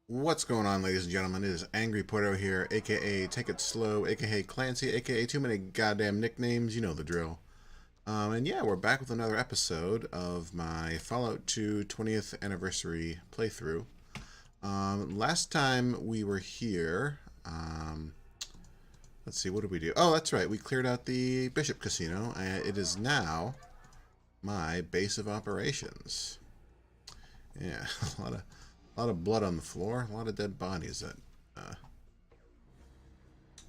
What's going on, ladies and gentlemen? It is Angry Porto here, aka Take It Slow, aka Clancy, aka too many goddamn nicknames. You know the drill. And yeah, we're back with another episode of my Fallout 2 20th anniversary playthrough. Last time we were here, let's see, what did we do? Oh, that's right, we cleared out the Bishop Casino. It is now my base of operations. Yeah, a lot of blood on the floor, a lot of dead bodies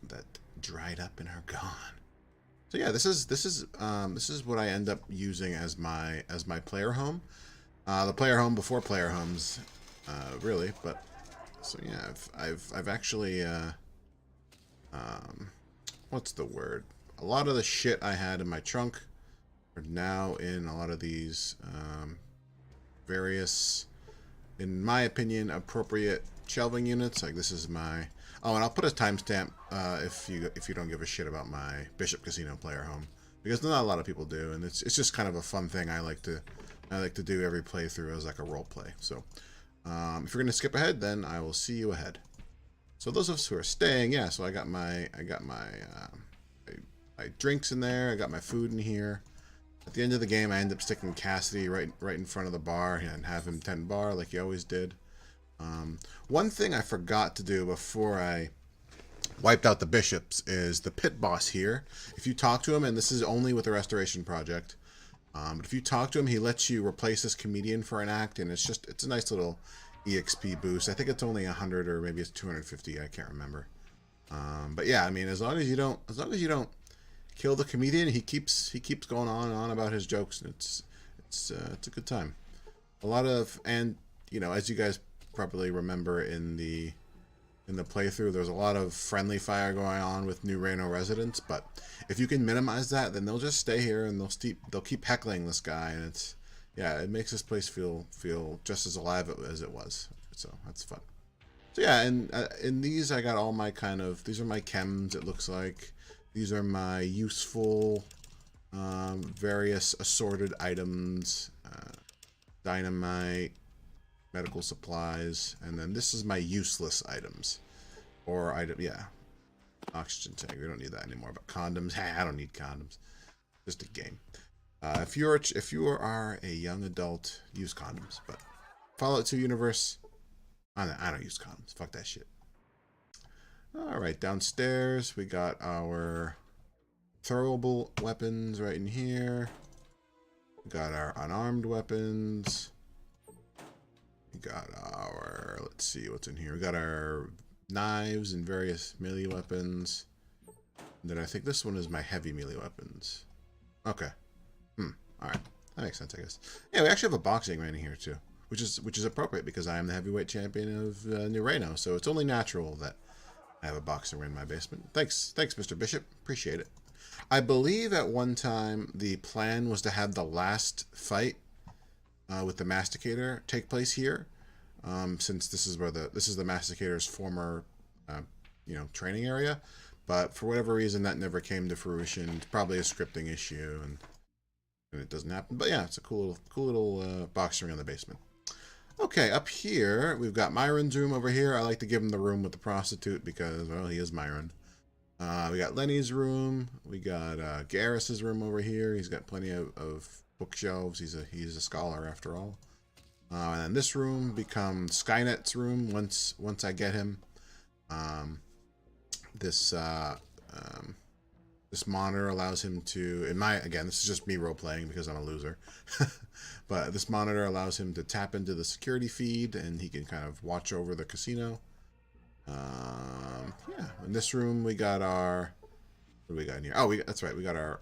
that dried up and are gone. So yeah, this is what I end up using as my player home. The player home before player homes, really. But so yeah, I've actually what's the word? A lot of the shit I had in my trunk are now in a lot of these various, in my opinion, appropriate shelving units. Like this is my. Oh, and I'll put a timestamp if you don't give a shit about my Bishop Casino player home, because not a lot of people do, and it's just kind of a fun thing I like to do every playthrough as like a role play. So if you're gonna skip ahead, then I will see you ahead. So those of us who are staying, yeah. So I got my my drinks in there. I got my food in here. At the end of the game, I end up sticking Cassidy right in front of the bar and have him 10 bar like he always did. One thing I forgot to do before I wiped out the bishops is the pit boss here. If you talk to him, and this is only with the restoration project, but if you talk to him, he lets you replace this comedian for an act, and it's a nice little EXP boost. I think it's only 100 or maybe it's 250. I can't remember. But yeah, I mean, as long as you don't kill the comedian, he keeps going on and on about his jokes, and it's a good time. A lot of, and you know, as you guys probably remember in the playthrough, there's a lot of friendly fire going on with New Reno residents, but if you can minimize that, then they'll just stay here and they'll keep heckling this guy, and it makes this place feel just as alive as it was. So that's fun. So yeah, and in these I got all my these are my chems, it looks like. These are my useful various assorted items, dynamite, medical supplies, and then this is my useless items. Or yeah. Oxygen tank, we don't need that anymore. But condoms, I don't need condoms. Just a game. If you are a young adult, use condoms. But Fallout 2 universe, I don't use condoms. Fuck that shit. Alright, downstairs we got our throwable weapons right in here. We got our unarmed weapons. We got our, let's see what's in here. We got our knives and various melee weapons. And then I think this one is my heavy melee weapons. Okay. Alright. That makes sense, I guess. Yeah, we actually have a boxing ring in here too. Which is appropriate because I am the heavyweight champion of New Reno, so it's only natural that I have a boxing ring in my basement. Thanks, Mr. Bishop. Appreciate it. I believe at one time the plan was to have the last fight with the Masticator take place here, since this is the Masticator's former, training area. But for whatever reason, that never came to fruition. It's probably a scripting issue, and it doesn't happen. But yeah, it's a cool little box ring in the basement. Okay, up here we've got Myron's room over here. I like to give him the room with the prostitute because, well, he is Myron. We got Lenny's room. We got Garrus's room over here. He's got plenty of bookshelves. He's a scholar after all. And then this room becomes Skynet's room once I get him. This monitor allows him to, again, this is just me role playing because I'm a loser. But this monitor allows him to tap into the security feed, and he can kind of watch over the casino. Yeah, in this room we got our, what do we got in here? Oh, that's right, we got our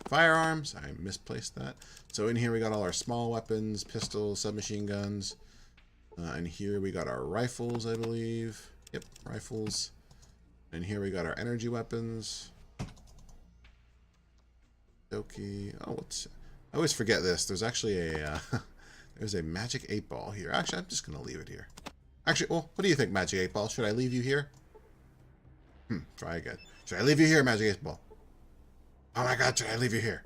firearms. I misplaced that. So in here we got all our small weapons, pistols, submachine guns. And here we got our rifles, I believe. Yep, rifles. And here we got our energy weapons. Doki. Oh, I always forget this. There's actually a there's a magic 8-ball here. Actually, I'm just gonna leave it here. Actually, well, what do you think, Magic 8-ball? Should I leave you here? Try again. Should I leave you here, Magic 8-ball? Oh my god, should I leave you here?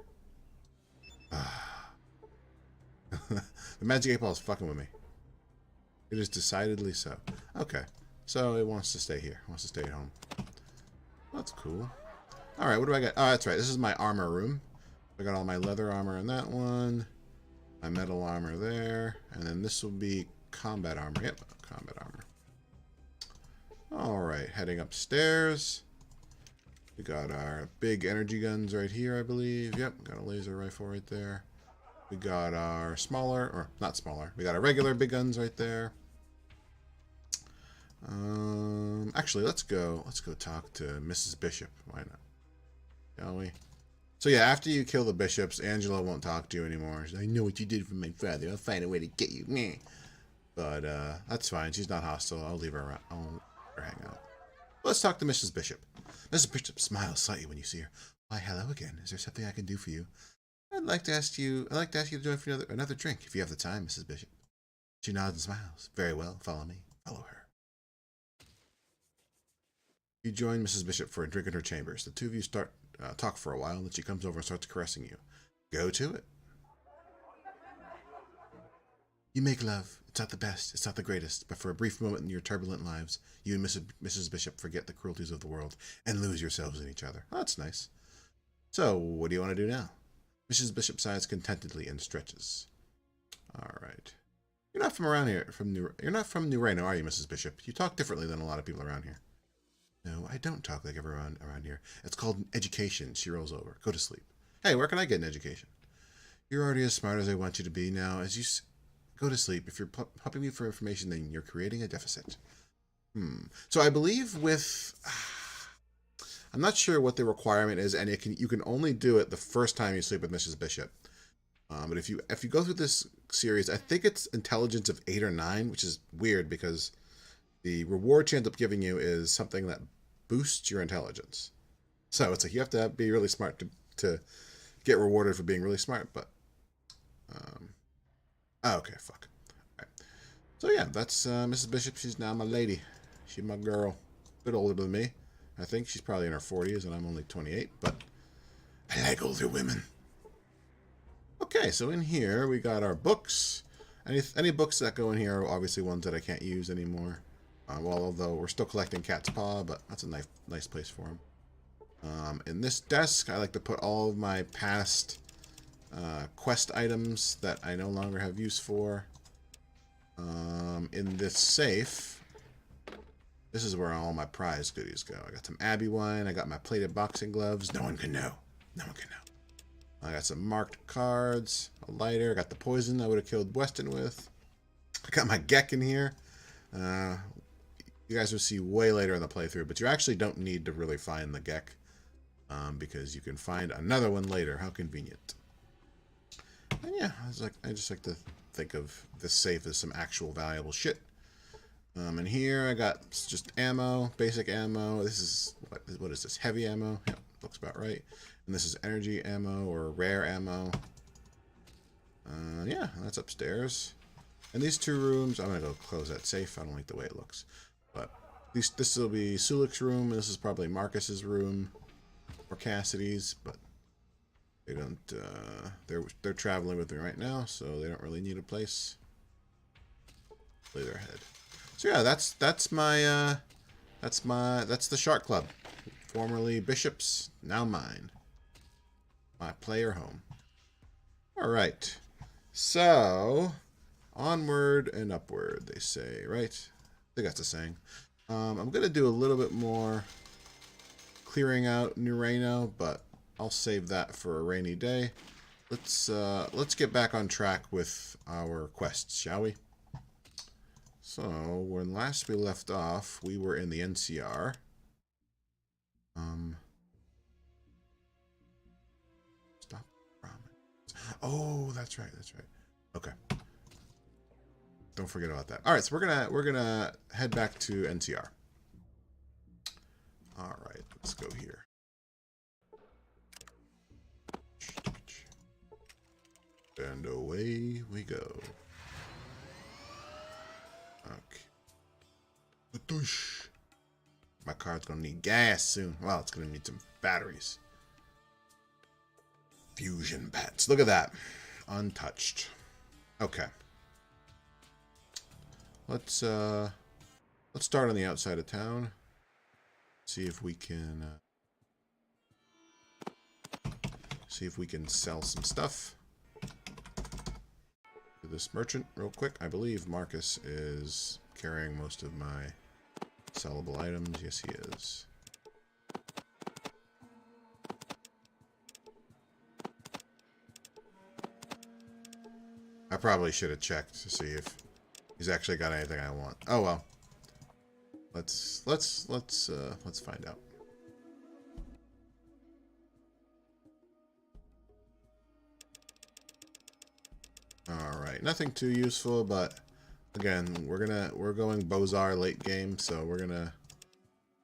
The Magic 8-ball is fucking with me. It is decidedly so. Okay. So it wants to stay here. It wants to stay at home. That's cool. Alright, what do I got? Oh, that's right. This is my armor room. I got all my leather armor in that one. My metal armor there. And then this will be combat armor. Yep, combat armor. Alright, heading upstairs. We got our big energy guns right here, I believe. Yep, got a laser rifle right there. We got our smaller, or not smaller. We got our regular big guns right there. Actually, let's go talk to Mrs. Bishop. Why not? Shall we? So yeah, after you kill the bishops, Angela won't talk to you anymore. She's like, I know what you did for my father. I'll find a way to get you. Meh. But that's fine. She's not hostile. I'll leave her around. I'll let her hang out. Let's talk to Mrs. Bishop. Mrs. Bishop smiles slightly when you see her. Why, hello again. Is there something I can do for you? I'd like to ask you to join for another drink, if you have the time, Mrs. Bishop. She nods and smiles. Very well. Follow me. Follow her. You join Mrs. Bishop for a drink in her chambers. The two of you talk for a while, and then she comes over and starts caressing you. Go to it. You make love. It's not the best. It's not the greatest. But for a brief moment in your turbulent lives, you and Mrs. Bishop forget the cruelties of the world and lose yourselves in each other. Oh, that's nice. So, what do you want to do now? Mrs. Bishop sighs contentedly and stretches. All right. You're not from around here. You're not from New Reno, are you, Mrs. Bishop? You talk differently than a lot of people around here. No, I don't talk like everyone around here. It's called education. She rolls over. Go to sleep. Hey, where can I get an education? You're already as smart as I want you to be now. As you go to sleep. If you're pumping me for information, then you're creating a deficit. So I believe with... I'm not sure what the requirement is, and you can only do it the first time you sleep with Mrs. Bishop. But if you go through this series, I think it's intelligence of 8 or 9, which is weird because the reward she ends up giving you is something that boosts your intelligence. So it's like you have to be really smart to get rewarded for being really smart. But okay, fuck. All right. So yeah, that's Mrs. Bishop. She's now my lady. She's my girl. A bit older than me. I think she's probably in her 40s, and I'm only 28, but I like older women. Okay, so in here, we got our books. Any books that go in here are obviously ones that I can't use anymore. Well, although we're still collecting Cat's Paw, but that's a nice place for them. In this desk, I like to put all of my past quest items that I no longer have use for. In this safe... This is where all my prize goodies go. I got some Abbey wine. I got my plated boxing gloves. No one can know. No one can know. I got some marked cards. A lighter. I got the poison I would have killed Weston with. I got my Gek in here. You guys will see way later in the playthrough, but you actually don't need to really find the Gek. Because you can find another one later. How convenient. And yeah, I just like to think of this safe as some actual valuable shit. And here I got just ammo, basic ammo. This is, what is this? Heavy ammo? Yep, looks about right. And this is energy ammo or rare ammo. Yeah, that's upstairs. And these two rooms, I'm going to go close that safe. I don't like the way it looks. But this will be Sulik's room, and this is probably Marcus's room. Or Cassidy's, but they don't, they're traveling with me right now, so they don't really need a place. Lay their head. So yeah, that's the Shark Club, formerly Bishop's, now mine. My player home. All right, so onward and upward, they say, right? I think that's a saying. I'm gonna do a little bit more clearing out New Reno, but I'll save that for a rainy day. Let's get back on track with our quests, shall we? So, when last we left off, we were in the NCR. Stop. Oh, that's right. Okay. Don't forget about that. All right, so we're gonna head back to NCR. All right, let's go here. And away we go. Okay. My car's gonna need gas soon. Well, it's gonna need some batteries. Fusion bats. Look at that. Untouched. Okay. let's start on the outside of town. See if we can sell some stuff to this merchant real quick. I believe Marcus is carrying most of my sellable items. Yes, he is. I probably should have checked to see if he's actually got anything I want. Oh well. Let's find out. All right, nothing too useful, but again, we're going Bozar late game, so we're gonna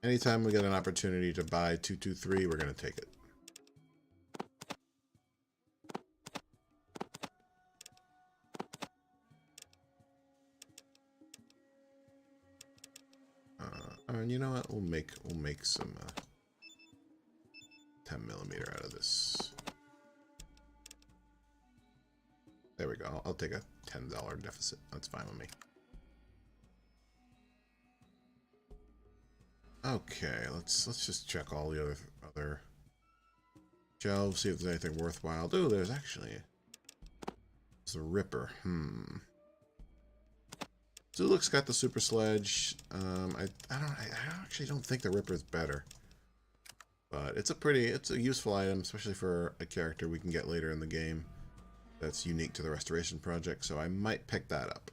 anytime we get an opportunity to buy 223, we're gonna take it. And you know what? We'll make some 10mm out of this. There we go. I'll take a $10 deficit. That's fine with me. Okay, let's just check all the other shelves, see if there's anything worthwhile. Oh, there's actually a Ripper. Zuluk's got the super sledge. I actually don't think the Ripper's better, but it's a useful item, especially for a character we can get later in the game that's unique to the restoration project. So I might pick that up.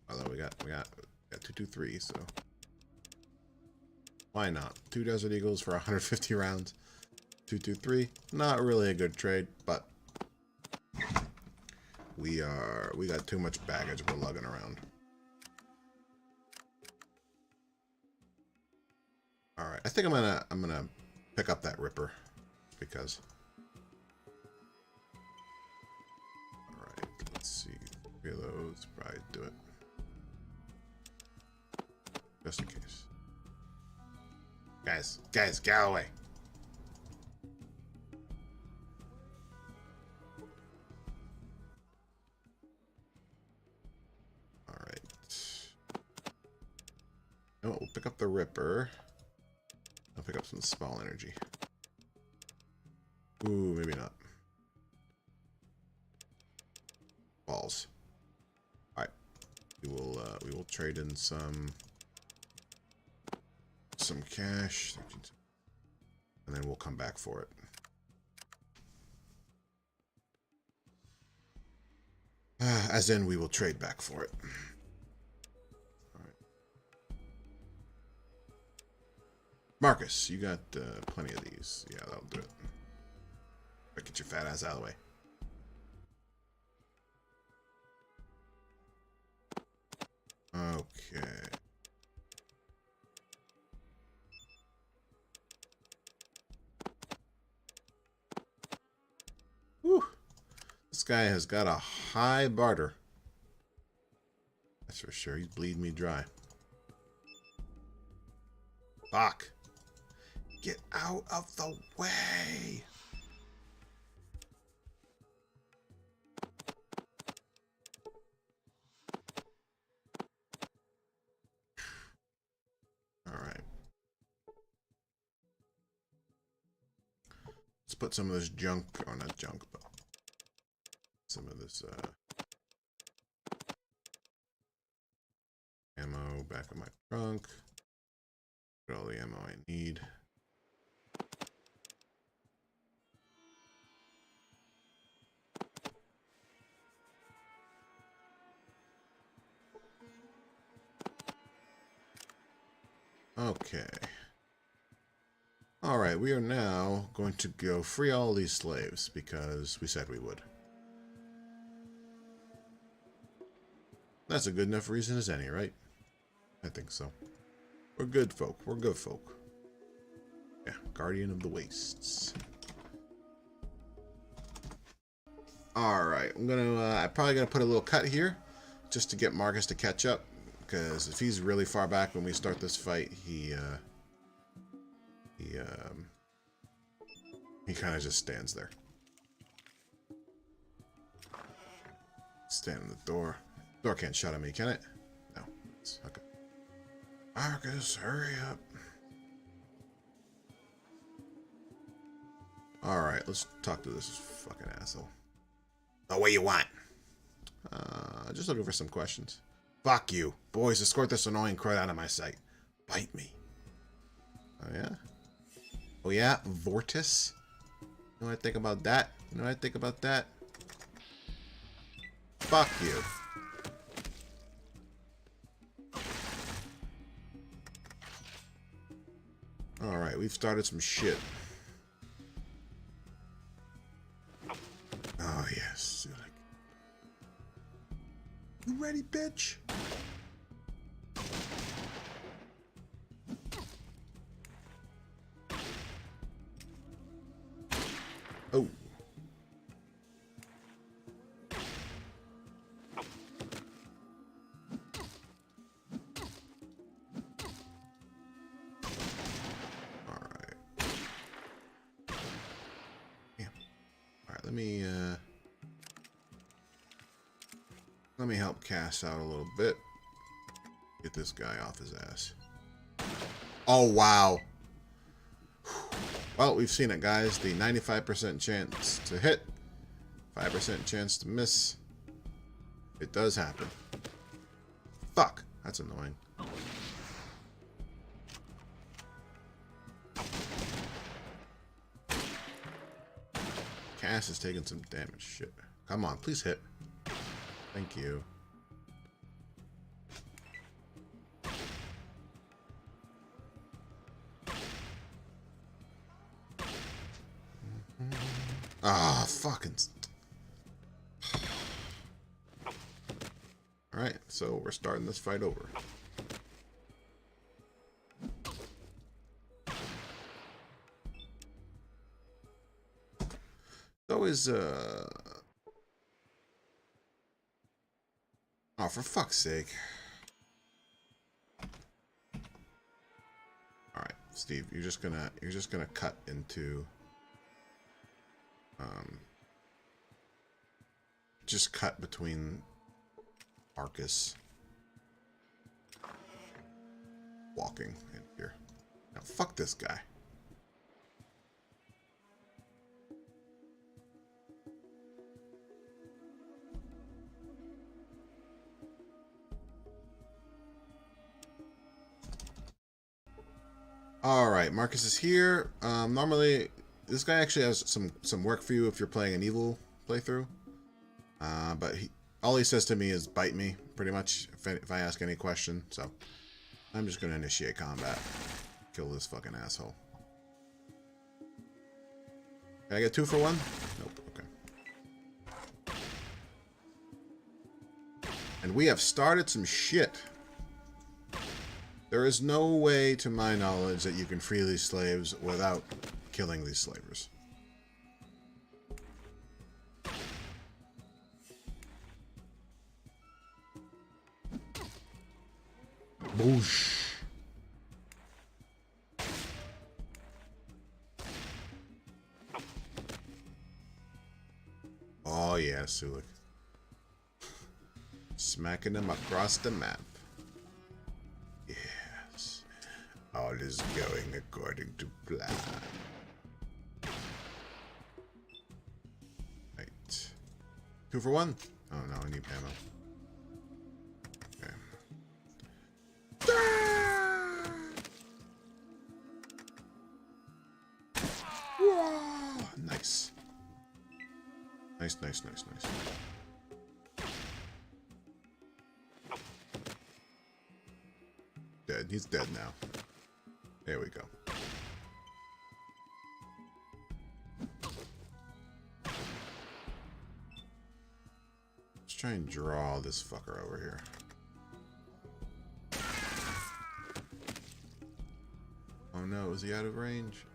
Although we got 223, so why not? 2 Desert Eagles for 150 rounds. 223, not really a good trade, but we got too much baggage we're lugging around. All right, I think I'm gonna pick up that Ripper because. All right, let's see. 3 of those, probably do it. Just in case. Guys, get away. All right. Oh, we'll pick up the Ripper. I'll pick up some small energy. Ooh, maybe not. Balls. All right. We will trade in some cash, and then we'll come back for it. As in, we will trade back for it. All right. Marcus, you got plenty of these. Yeah, that'll do it. Get your fat ass out of the way. Okay. Whew. This guy has got a high barter. That's for sure. He's bleeding me dry. Fuck. Get out of the way. All right. Let's put some of this junk, or not junk, but some of this ammo back in my trunk. Put all the ammo I need. Okay. All right, we are now going to go free all these slaves because we said we would. That's a good enough reason as any, right? I think so. We're good folk. We're good folk. Yeah, Guardian of the Wastes. All right, I'm probably gonna put a little cut here just to get Marcus to catch up, because if he's really far back when we start this fight, he kind of just stands there. Stand in the door. Door can't shut on me, can it? No. It's okay. Marcus, hurry up. Alright, let's talk to this fucking asshole. Oh, what you want? Just looking for some questions. Fuck you. Boys, escort this annoying crud out of my sight. Bite me. Oh, yeah? Oh, yeah? Vortis? You know what I think about that? You know what I think about that? Fuck you. Alright, we've started some shit. Oh, yes. You ready, bitch? Oh. Alright. Yeah. Alright, let me help Cass out a little bit. Get this guy off his ass. Oh, wow. Well, we've seen it, guys. The 95% chance to hit, 5% chance to miss. It does happen. Fuck. That's annoying. Cass is taking some damage. Shit. Come on, please hit. Thank you. Ah, fucking. Alright, so we're starting this fight over. It's always, oh, for fuck's sake. Alright, Steve, you're just gonna cut into just cut between Marcus walking in here. Now fuck this guy. Alright, Marcus is here. Normally this guy actually has some work for you if you're playing an evil playthrough. But all he says to me is bite me, pretty much, if I ask any question. So I'm just going to initiate combat. Kill this fucking asshole. Can I get 2 for 1? Nope, okay. And we have started some shit. There is no way, to my knowledge, that you can free these slaves without killing these slavers. Boosh. Oh yeah, Sulik. Smacking them across the map. Yes. All is going according to plan. Right. 2 for 1? Oh no, I need ammo. Okay. Nice. Nice, nice, nice, nice. Dead. He's dead now. There we go. Let's try and draw this fucker over here. Oh no, is he out of range?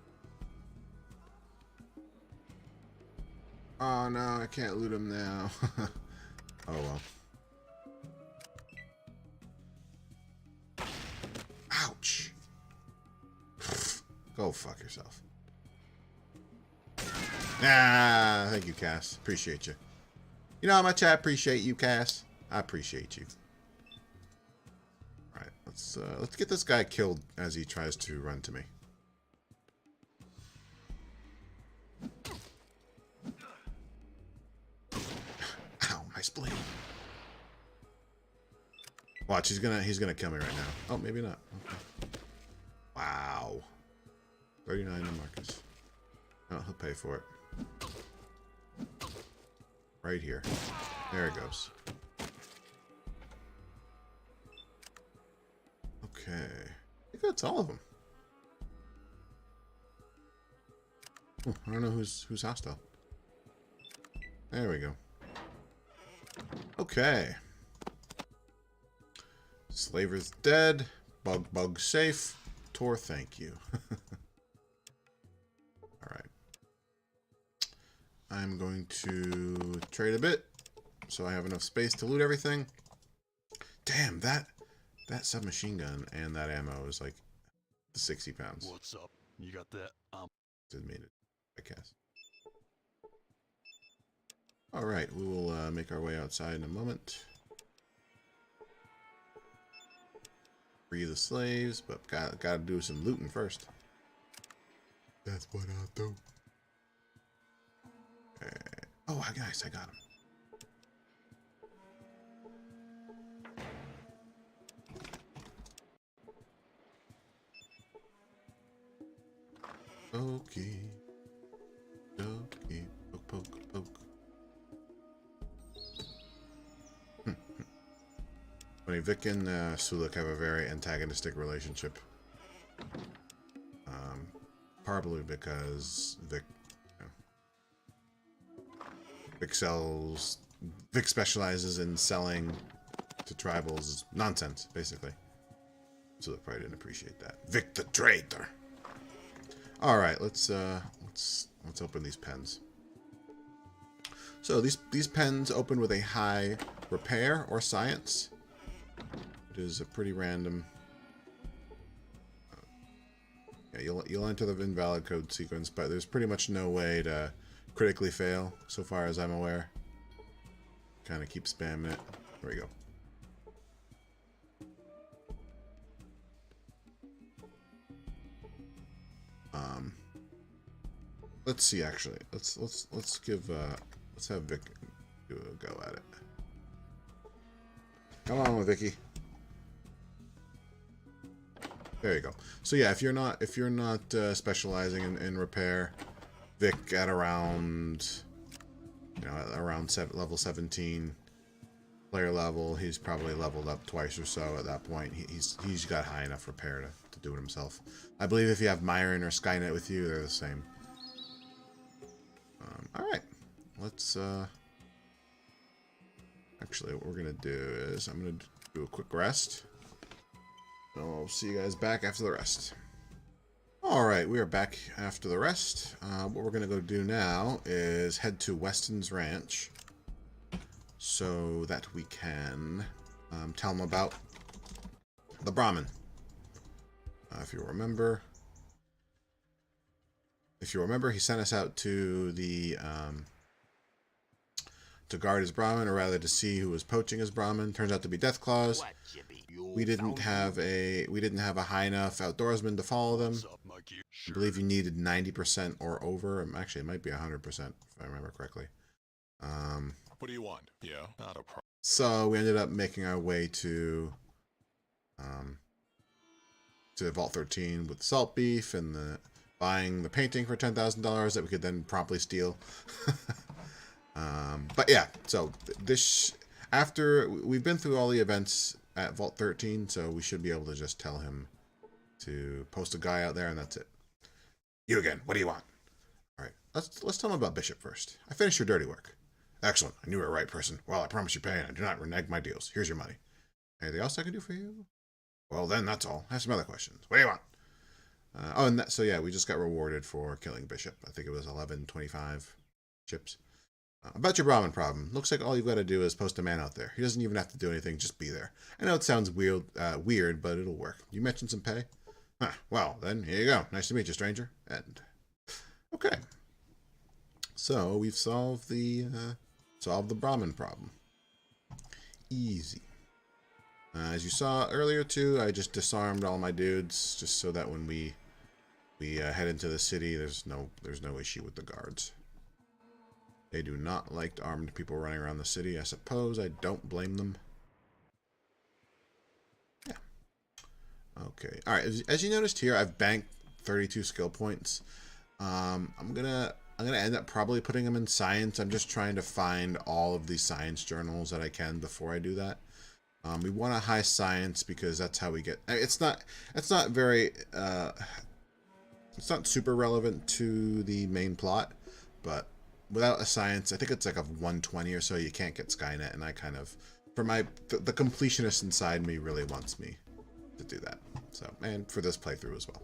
Oh no, I can't loot him now. Oh well. Ouch. Go fuck yourself. Ah, thank you, Cass. Appreciate you. You know how much I appreciate you, Cass? I appreciate you. Alright, let's get this guy killed as he tries to run to me. Ow, my spleen. Watch, he's gonna kill me right now. Oh, maybe not. Okay. Wow. 39 to Marcus. Oh, he'll pay for it. Right here. There it goes. Okay. I think that's all of them. Oh, I don't know who's hostile. There we go. Okay. Slaver's dead. Bug safe. Tor, thank you. Alright. I'm going to trade a bit so I have enough space to loot everything. Damn, that submachine gun and that ammo is like 60 pounds. What's up? You got that? Didn't mean it, I guess. Alright, we will make our way outside in a moment. Free the slaves, but gotta do some looting first. That's what I'll do. Okay. Oh, nice, I got him. Okay. Okay. Poke, poke. Funny, Vic and Sulik have a very antagonistic relationship. Probably because Vic specializes in selling to tribals nonsense, basically. Sulik probably didn't appreciate that. Vic the traitor. All right, let's open these pens. So these pens open with a high repair or science. It is a pretty random. Yeah, you'll enter the invalid code sequence, but there's pretty much no way to critically fail, so far as I'm aware. Kind of keep spamming it. There we go. Let's see. Actually, let's have Vic do a go at it. Come on, Vicky. There you go. So yeah, if you're not specializing in repair, Vic at around level 17 player level, he's probably leveled up twice or so at that point. He's got high enough repair to do it himself. I believe if you have Myron or Skynet with you, they're the same. All right, let's. Actually, what we're gonna do is I'm gonna do a quick rest. I'll see you guys back after the rest. Alright, we are back after the rest. What we're going to go do now is head to Weston's Ranch so that we can tell them about the Brahmin. If you remember, he sent us out to the to guard his Brahmin, or rather to see who was poaching his Brahmin. Turns out to be Deathclaws. We didn't have a high enough outdoorsman to follow them. I believe you needed 90% or over. Actually, it might be 100% if I remember correctly. What do you want? Yeah, not a problem. So we ended up making our way to Vault 13 with salt beef and buying the painting for $10,000 that we could then promptly steal. But yeah, so after we've been through all the events at Vault 13, so we should be able to just tell him to post a guy out there, and that's it. You again. What do you want? All right, let's tell him about Bishop first. I finished your dirty work. Excellent. I knew you were the right person. Well, I promise you pay, and I do not renege my deals. Here's your money. Anything else I can do for you? Well, then that's all. I have some other questions. What do you want? So yeah, we just got rewarded for killing Bishop. I think it was 1125 chips. About your Brahmin problem. Looks like all you've got to do is post a man out there. He doesn't even have to do anything, just be there. I know it sounds weird, but it'll work. You mentioned some pay? Huh, well, then, here you go. Nice to meet you, stranger. And, okay. So, we've solved the Solve the Brahmin problem. Easy. As you saw earlier too, I just disarmed all my dudes just so that when we head into the city, there's no issue with the guards. They do not like armed people running around the city. I suppose I don't blame them. Yeah. Okay. All right. As you noticed here, I've banked 32 skill points. I'm gonna end up probably putting them in science. I'm just trying to find all of these science journals that I can before I do that. We want a high science because that's how we get. It's not very. It's not super relevant to the main plot, but without a science, I think it's like a 120 or so. You can't get Skynet, and I kind of, for the completionist inside me really wants me to do that. So, and for this playthrough as well.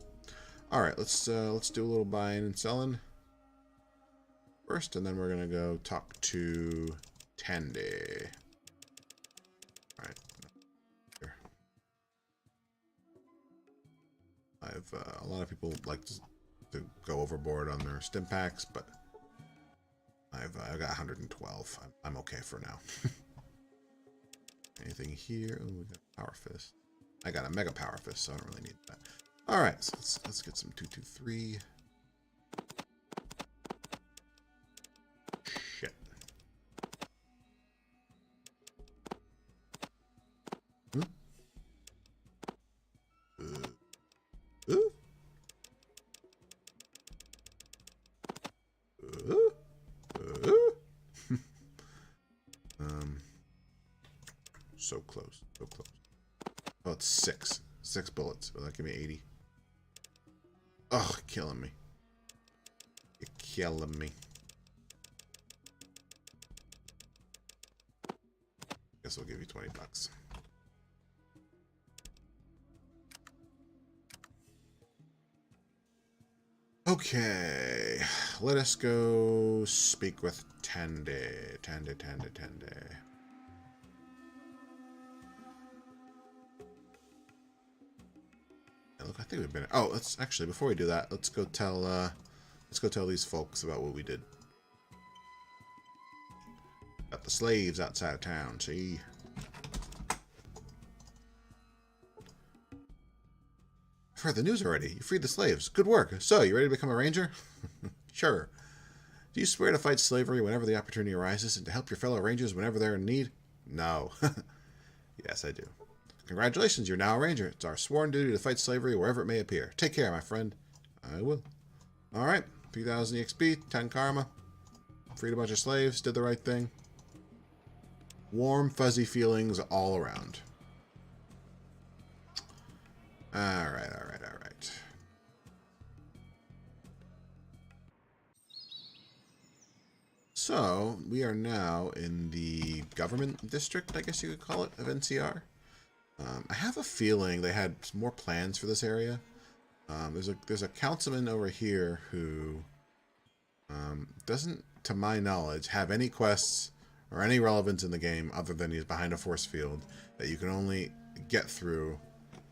All right, let's do a little buying and selling first, and then we're gonna go talk to Tandi. All right. Here. A lot of people like to go overboard on their stim packs, but I've got 112. I'm okay for now. Anything here? Oh, we got Power Fist. I got a Mega Power Fist, so I don't really need that. All right, so let's get some 223. Shit. Hmm? So close, so close. Oh, it's 6 bullets. Will that give me 80? Oh, killing me. You're killing me. Guess I'll give you 20 bucks. Okay, let us go speak with Tandi. Tandi. Look, I think we've been. Oh, let's actually before we do that, let's go tell these folks about what we did. Got the slaves outside of town. See. I've heard the news already. You freed the slaves. Good work. So, you ready to become a ranger? Sure. Do you swear to fight slavery whenever the opportunity arises and to help your fellow rangers whenever they're in need? No. Yes, I do. Congratulations, you're now a ranger. It's our sworn duty to fight slavery wherever it may appear. Take care, my friend. I will. All right. 3,000 EXP, 10 karma. Freed a bunch of slaves, did the right thing. Warm, fuzzy feelings all around. All right. So, we are now in the government district, I guess you could call it, of NCR. I have a feeling they had some more plans for this area. There's a councilman over here who doesn't, to my knowledge, have any quests or any relevance in the game other than he's behind a force field that you can only get through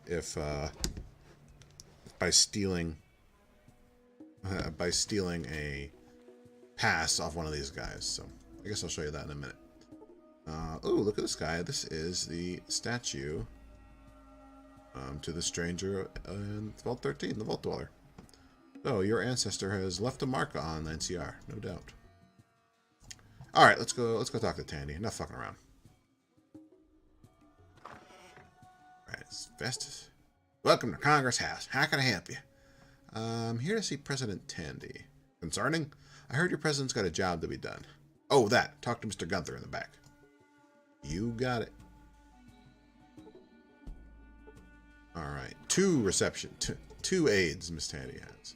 if by stealing a pass off one of these guys. So I guess I'll show you that in a minute. Oh, look at this guy. This is the statue to the stranger in Vault 13, the Vault Dweller. So, your ancestor has left a mark on NCR, no doubt. Alright, let's go talk to Tandi. Enough fucking around. Alright, Festus. Welcome to Congress House. How can I help you? I'm here to see President Tandi. Concerning? I heard your president's got a job to be done. Oh, that. Talk to Mr. Gunther in the back. You got it. All right. Two aides, Miss Tandi has.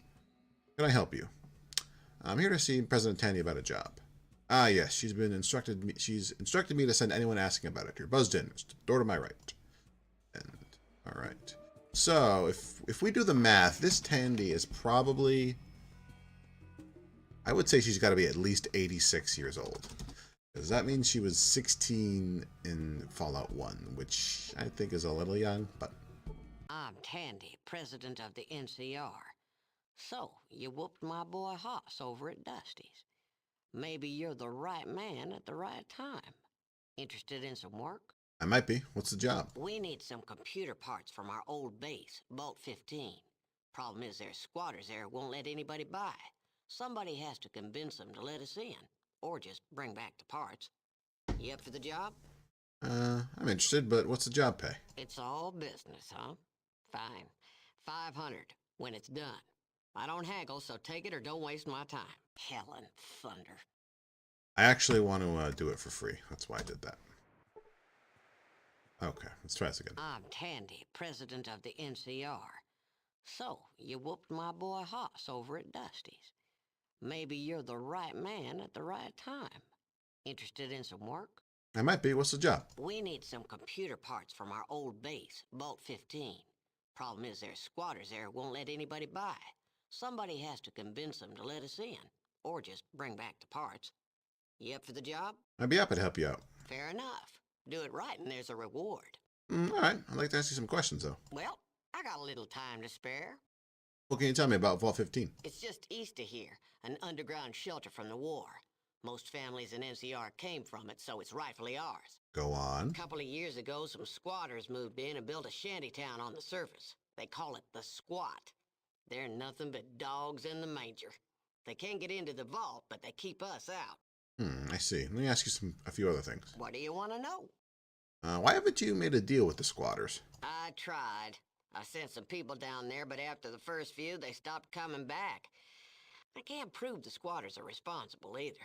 Can I help you? I'm here to see President Tandi about a job. Ah, yes. She's instructed me to send anyone asking about it. You're buzzed in. Door to my right. And all right. So if we do the math, this Tandi is probably, I would say she's got to be at least 86 years old. Because that means she was 16 in Fallout 1, which I think is a little young, but... I'm Tandi, president of the NCR. So, you whooped my boy Hoss over at Dusty's. Maybe you're the right man at the right time. Interested in some work? I might be. What's the job? We need some computer parts from our old base, Vault 15. Problem is there's squatters there who won't let anybody by. Somebody has to convince them to let us in, or just bring back the parts. You up for the job? I'm interested, but what's the job pay? It's all business, huh? Fine. 500 when it's done. I don't haggle, so take it or don't waste my time. Hell and thunder. I actually want to do it for free. That's why I did that. Okay, let's try this again. I'm Tandi, president of the NCR. So, you whooped my boy Hoss over at Dusty's. Maybe you're the right man at the right time. Interested in some work? I might be. What's the job? We need some computer parts from our old base, Vault 15. Problem is there's squatters there who won't let anybody by. Somebody has to convince them to let us in, or just bring back the parts. You up for the job? I'd be happy to help you out. Fair enough. Do it right and there's a reward. All right. I'd like to ask you some questions, though. Well, I got a little time to spare. What can you tell me about Vault 15? It's just east of here, an underground shelter from the war. Most families in NCR came from it, so it's rightfully ours. Go on. A couple of years ago, some squatters moved in and built a shantytown on the surface. They call it the Squat. They're nothing but dogs in the manger. They can't get into the vault, but they keep us out. I see. Let me ask you a few other things. What do you want to know? Why haven't you made a deal with the squatters? I tried. I sent some people down there, but after the first few, they stopped coming back. I can't prove the squatters are responsible either.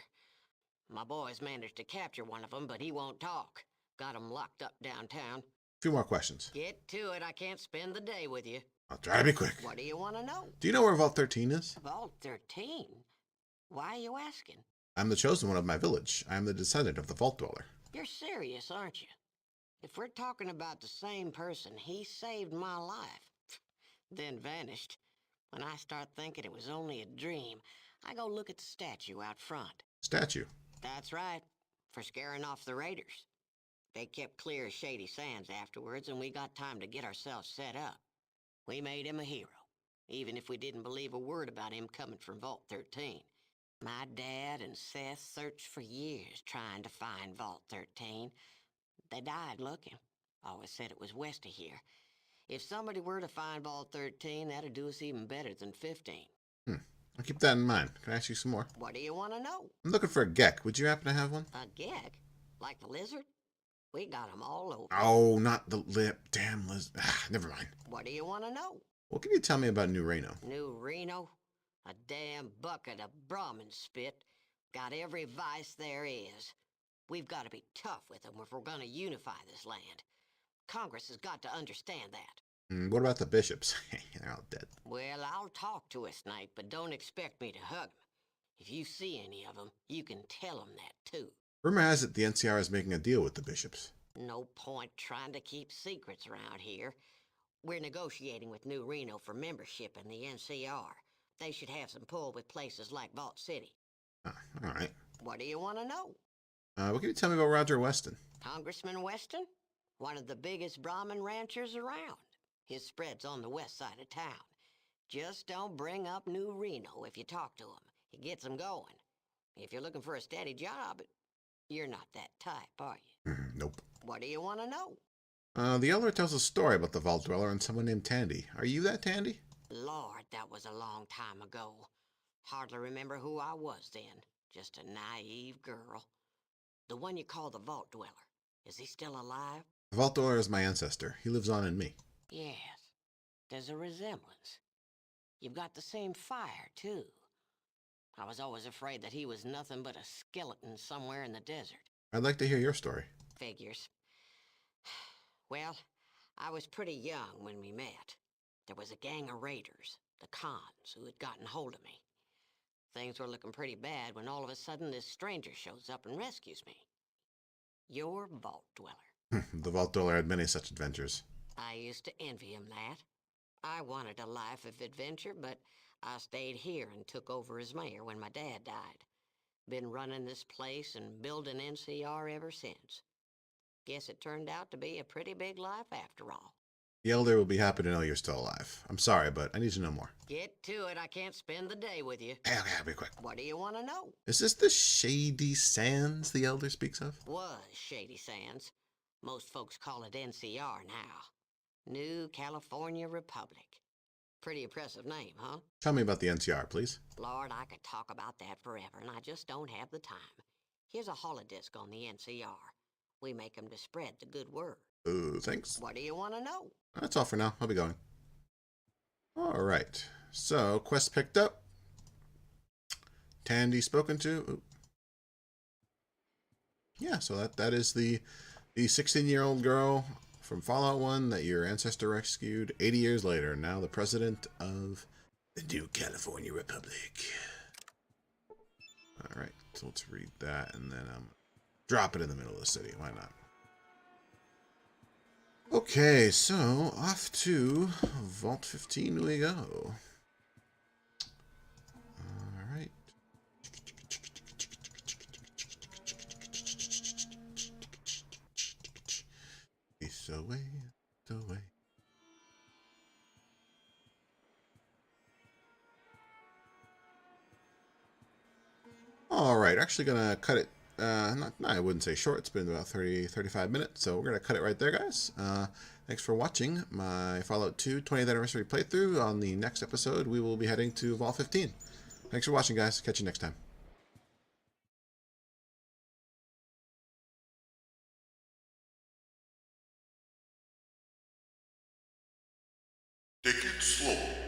My boys managed to capture one of them, but he won't talk. Got him locked up downtown. A few more questions. Get to it. I can't spend the day with you. I'll try to be quick. What do you want to know? Do you know where Vault 13 is? Vault 13? Why are you asking? I'm the chosen one of my village. I am the descendant of the Vault Dweller. You're serious, aren't you? If we're talking about the same person, he saved my life, then vanished. When I start thinking it was only a dream, I go look at the statue out front. Statue? That's right, for scaring off the raiders. They kept clear of Shady Sands afterwards, and we got time to get ourselves set up. We made him a hero, even if we didn't believe a word about him coming from Vault 13. My dad and Seth searched for years trying to find Vault 13. They died looking. Always said it was west of here. If somebody were to find Vault 13, that'd do us even better than 15. I'll keep that in mind. Can I ask you some more? What do you want to know? I'm looking for a gek. Would you happen to have one? A gek? Like the lizard? We got 'em all over. Oh, not the lip. Damn lizard. Never mind. What do you want to know? What can you tell me about New Reno? New Reno? A damn bucket of Brahmin spit. Got every vice there is. We've got to be tough with them if we're going to unify this land. Congress has got to understand that. What about the bishops? They're all dead. Well, I'll talk to us, Knight, but don't expect me to hug 'em. If you see any of 'em, you can tell 'em that, too. Rumor has it the NCR is making a deal with the bishops. No point trying to keep secrets around here. We're negotiating with New Reno for membership in the NCR. They should have some pull with places like Vault City. All right. What do you want to know? What can you tell me about Roger Weston? Congressman Weston? One of the biggest Brahmin ranchers around. His spread's on the west side of town. Just don't bring up New Reno if you talk to him. It gets him going. If you're looking for a steady job, you're not that type, are you? Nope. What do you want to know? The elder tells a story about the Vault Dweller and someone named Tandi. Are you that Tandi? Lord, that was a long time ago. Hardly remember who I was then. Just a naive girl. The one you call the Vault Dweller. Is he still alive? The Vault Dweller is my ancestor. He lives on in me. Yes. There's a resemblance. You've got the same fire, too. I was always afraid that he was nothing but a skeleton somewhere in the desert. I'd like to hear your story. Figures. Well, I was pretty young when we met. There was a gang of raiders, the Khans, who had gotten hold of me. Things were looking pretty bad when all of a sudden this stranger shows up and rescues me. Your Vault Dweller. The Vault Dweller had many such adventures. I used to envy him that. I wanted a life of adventure, but I stayed here and took over as mayor when my dad died. Been running this place and building NCR ever since. Guess it turned out to be a pretty big life after all. The Elder will be happy to know you're still alive. I'm sorry, but I need to know more. Get to it. I can't spend the day with you. Hey, okay, I'll be quick. What do you want to know? Is this the Shady Sands the Elder speaks of? Was Shady Sands. Most folks call it NCR now. New California Republic. Pretty impressive name, huh? Tell me about the NCR, please. Lord, I could talk about that forever, and I just don't have the time. Here's a holodisc on the NCR. We make 'em to spread the good word. Thanks. What do you want to know? That's all for now. I'll be going. All right. So, quest picked up. Tandi spoken to. Ooh. Yeah, so that is the 16-year-old girl from Fallout 1 that your ancestor rescued 80 years later. Now the president of the New California Republic. All right, so let's read that and then drop it in the middle of the city. Why not? Okay, so off to Vault 15 we go. All right. It's away, it's away. All right, actually gonna cut it. I wouldn't say short. It's been about 35 minutes, so we're gonna cut it right there, guys. Thanks for watching my Fallout 2 20th anniversary playthrough. On the next episode, we will be heading to Vault 15. Thanks for watching, guys. Catch you next time. Take it slow.